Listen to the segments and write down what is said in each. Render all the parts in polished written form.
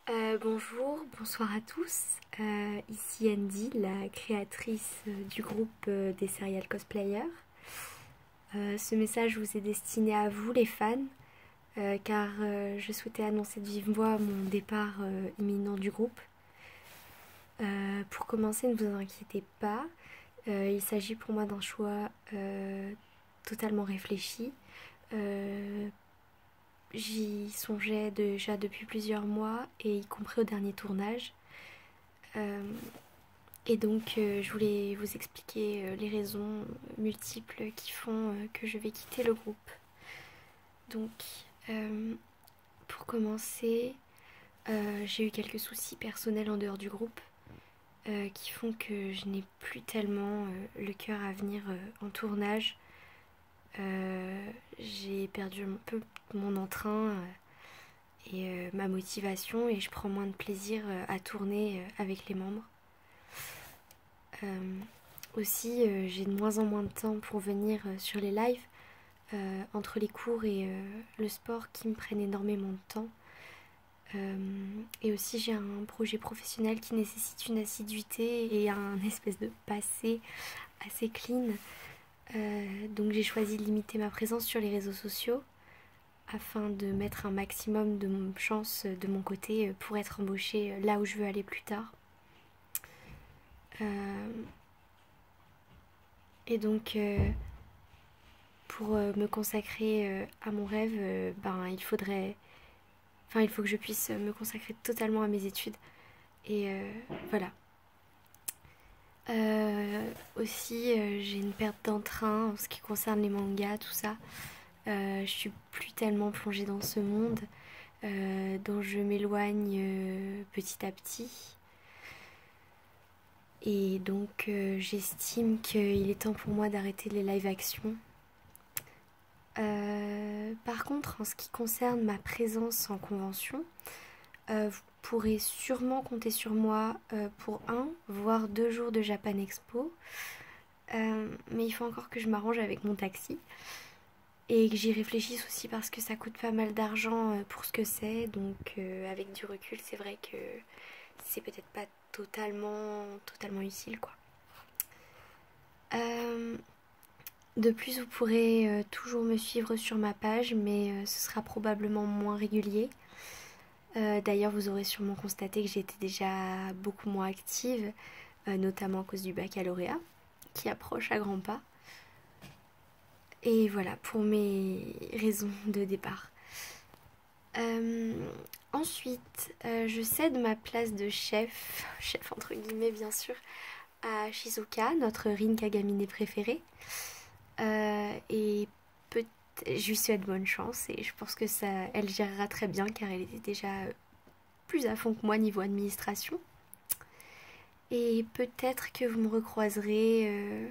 Bonjour, bonsoir à tous. Ici Andy, la créatrice du groupe des Serial Cosplayers. Ce message vous est destiné à vous les fans, car je souhaitais annoncer de vive voix mon départ imminent du groupe. Pour commencer, ne vous inquiétez pas, il s'agit pour moi d'un choix totalement réfléchi. J'y songeais déjà depuis plusieurs mois, et y compris au dernier tournage. Et donc je voulais vous expliquer les raisons multiples qui font que je vais quitter le groupe. Donc pour commencer, j'ai eu quelques soucis personnels en dehors du groupe qui font que je n'ai plus tellement le cœur à venir en tournage. J'ai perdu un peu mon entrain et ma motivation, et je prends moins de plaisir à tourner avec les membres. Aussi, j'ai de moins en moins de temps pour venir sur les lives, entre les cours et le sport qui me prennent énormément de temps. Et aussi, j'ai un projet professionnel qui nécessite une assiduité et un espèce de passé assez clean. Donc j'ai choisi de limiter ma présence sur les réseaux sociaux afin de mettre un maximum de chance de mon côté pour être embauchée là où je veux aller plus tard. Et donc pour me consacrer à mon rêve, il faut que je puisse me consacrer totalement à mes études. Et voilà. Aussi, j'ai une perte d'entrain en ce qui concerne les mangas, tout ça. Je suis plus tellement plongée dans ce monde dont je m'éloigne petit à petit. Et donc j'estime qu'il est temps pour moi d'arrêter les live actions. Par contre, en ce qui concerne ma présence en convention, vous pourrez sûrement compter sur moi pour voire 2 jours de Japan Expo. Mais il faut encore que je m'arrange avec mon taxi et que j'y réfléchisse aussi, parce que ça coûte pas mal d'argent pour ce que c'est. Donc avec du recul, c'est vrai que c'est peut-être pas totalement utile, quoi. De plus, vous pourrez toujours me suivre sur ma page, mais ce sera probablement moins régulier. D'ailleurs, vous aurez sûrement constaté que j'étais déjà beaucoup moins active, notamment à cause du baccalauréat, qui approche à grands pas. Et voilà pour mes raisons de départ. Ensuite, je cède ma place de chef entre guillemets bien sûr, à Shizuka, notre Rin Kagamine préférée. Et je lui souhaite bonne chance, et je pense que elle gérera très bien, car elle était déjà plus à fond que moi niveau administration. Et peut-être que vous me recroiserez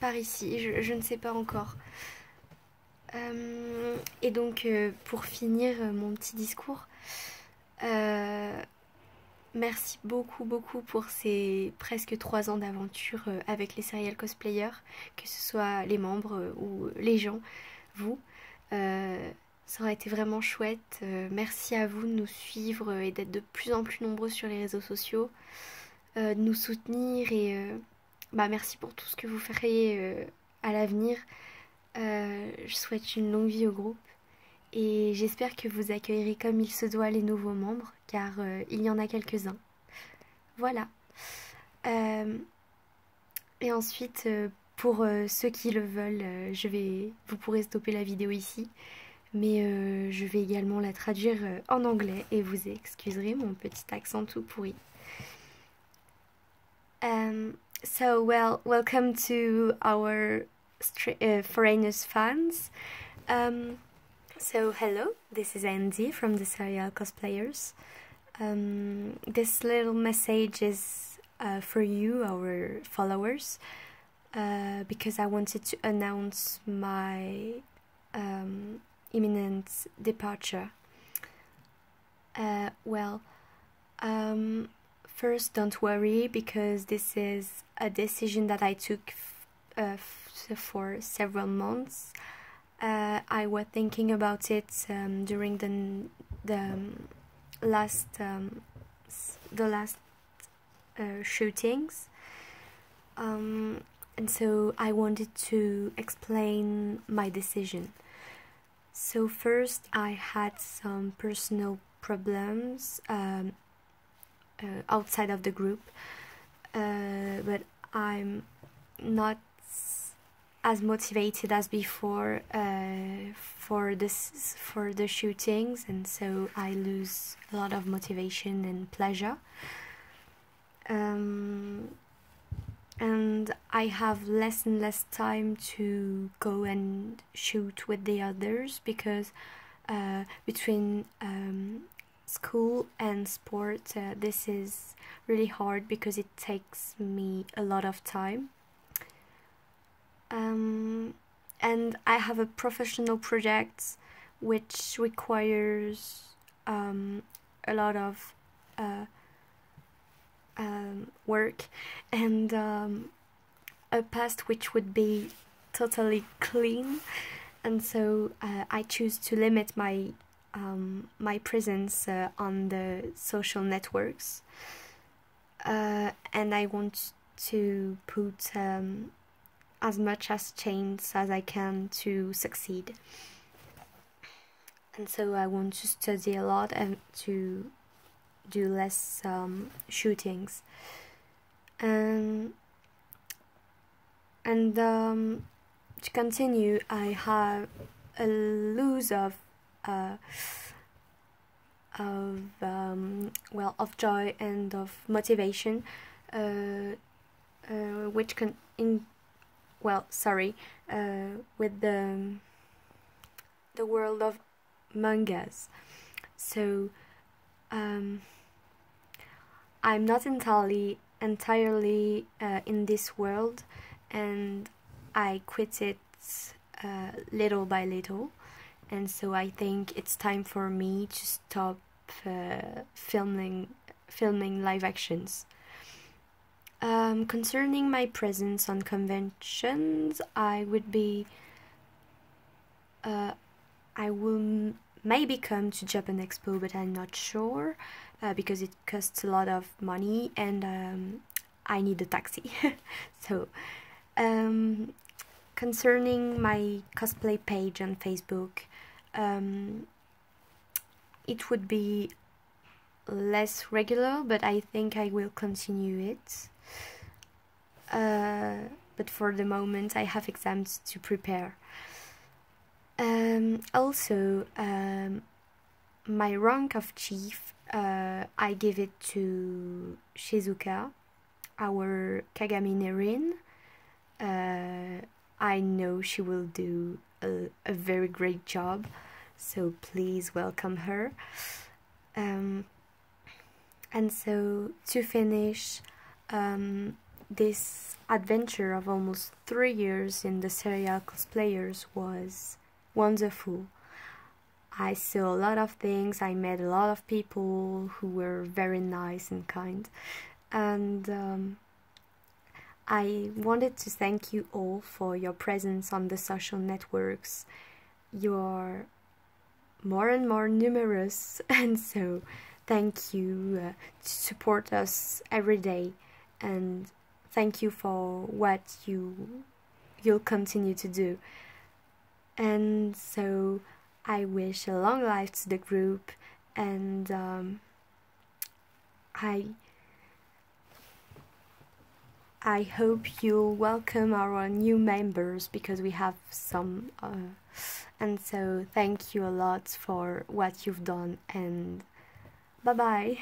par ici, je ne sais pas encore. Et donc pour finir mon petit discours, merci beaucoup pour ces presque 3 ans d'aventure avec les Serial Cosplayers, que ce soit les membres ou les gens, vous. Ça aurait été vraiment chouette. Merci à vous de nous suivre et d'être de plus en plus nombreux sur les réseaux sociaux, de nous soutenir, et merci pour tout ce que vous ferez à l'avenir. Je souhaite une longue vie au groupe, et j'espère que vous accueillerez comme il se doit les nouveaux membres, car il y en a quelques-uns. Voilà. Et ensuite, pour ceux qui le veulent, vous pourrez stopper la vidéo ici, mais je vais également la traduire en anglais, et vous excuserez mon petit accent tout pourri. So, welcome to our foreigners fans. So hello, this is Andy from the Serial Cosplayers. This little message is for you, our followers, because I wanted to announce my imminent departure. First, don't worry, because this is a decision that I took for several months. I was thinking about it during last the last shootings, and so I wanted to explain my decision. So first, I had some personal problems outside of the group, but I'm not as motivated as before for the shootings, and so I lose a lot of motivation and pleasure. And I have less and less time to go and shoot with the others, because between school and sport, this is really hard because it takes me a lot of time. And I have a professional project which requires a lot of work, and a past which would be totally clean, and so I choose to limit my my presence on the social networks, and I want to put as much as chance as I can to succeed. And so I want to study a lot and to do less shootings. And to continue, I have a loss of joy and of motivation, which can with the world of mangas. So I'm not entirely in this world, and I quit it little by little, and so I think it's time for me to stop filming live actions. Concerning my presence on conventions, I will maybe come to Japan Expo, but I'm not sure, because it costs a lot of money, and I need a taxi. So concerning my cosplay page on Facebook, it would be less regular, but I think I will continue it. But for the moment I have exams to prepare. Also, my rank of chief, I give it to Shizuka, our Kagami Nerin. I know she will do a very great job, so please welcome her. And so to finish this adventure of almost 3 years in the serial cosplayers was wonderful. I saw a lot of things, I met a lot of people who were very nice and kind, and I wanted to thank you all for your presence on the social networks. You're more and more numerous, and so thank you to support us every day, and thank you for what you'll continue to do. And so I wish a long life to the group, and I hope you'll welcome our new members, because we have some, and so thank you a lot for what you've done, and bye bye.